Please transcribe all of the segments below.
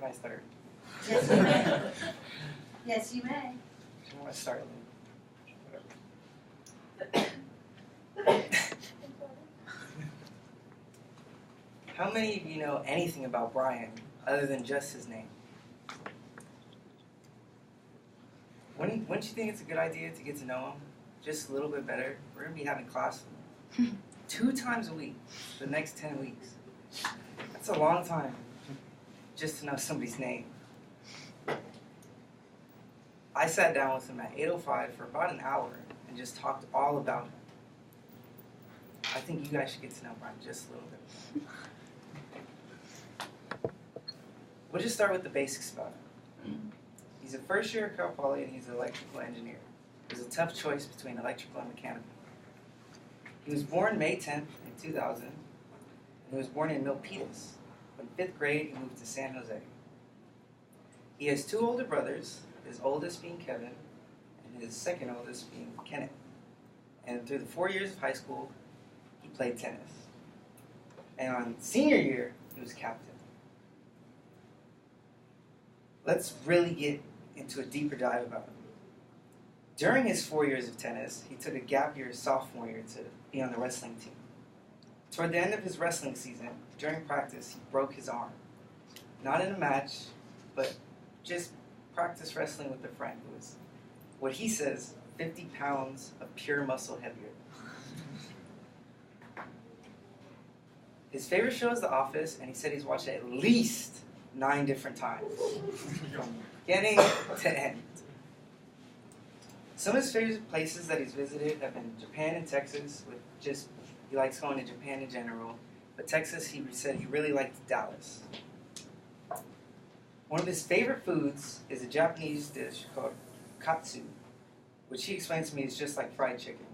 I start? Yes, you may. Yes, you may. I want to start. How many of you know anything about Brian other than just his name? Wouldn't you think it's a good idea to get to know him just a little bit better? We're going to be having class with him 2 times a week for the next 10 weeks. That's a long time just to know somebody's name. I sat down with him at 8:05 for about an hour and just talked all about him. I think you guys should get to know Brian just a little bit. We'll just start with the basics about him. He's a first year at Cal Poly and he's an electrical engineer. It was a tough choice between electrical and mechanical. He was born May 10th in 2000, and he was born in Milpitas. In 5th grade, he moved to San Jose. He has 2 older brothers, his oldest being Kevin, and his second oldest being Kenneth. And through the 4 years of high school, he played tennis. And on senior year, he was captain. Let's really get into a deeper dive about him. During his 4 years of tennis, he took a gap year sophomore year to be on the wrestling team. Toward the end of his wrestling season, during practice, he broke his arm. Not in a match, but just practice wrestling with a friend who was, what he says, 50 pounds of pure muscle heavier. His favorite show is The Office, and he said he's watched it at least 9 different times, from beginning to end. Some of his favorite places that he's visited have been Japan and Texas, with just, he likes going to Japan in general, but Texas, he said he really liked Dallas. One of his favorite foods is a Japanese dish called katsu, which he explained to me is just like fried chicken.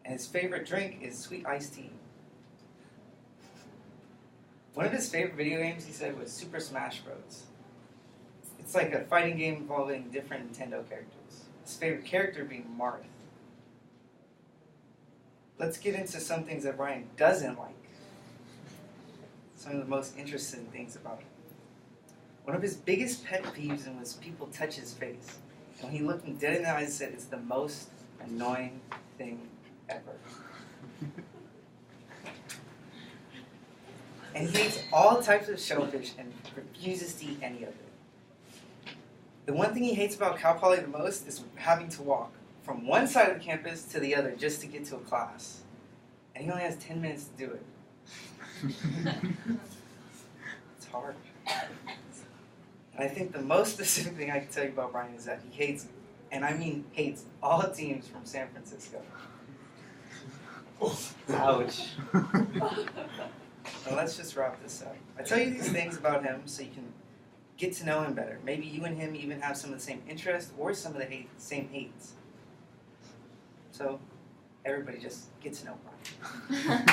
And his favorite drink is sweet iced tea. One of his favorite video games, he said, was Super Smash Bros. It's like a fighting game involving different Nintendo characters. His favorite character being Marth. Let's get into some things that Brian doesn't like. Some of the most interesting things about him. One of his biggest pet peeves was people touch his face. And when he looked me dead in the eyes and said, it's the most annoying thing ever. And he eats all types of shellfish and refuses to eat any of it. The one thing he hates about Cal Poly the most is having to walk from one side of the campus to the other just to get to a class. And he only has 10 minutes to do it. It's hard. And I think the most specific thing I can tell you about Brian is that he hates, and I mean hates, all teams from San Francisco. Ouch. Well, let's just wrap this up. I tell you these things about him so you can get to know him better. Maybe you and him even have some of the same interests or some of the same hates. So, everybody just get to know Brian.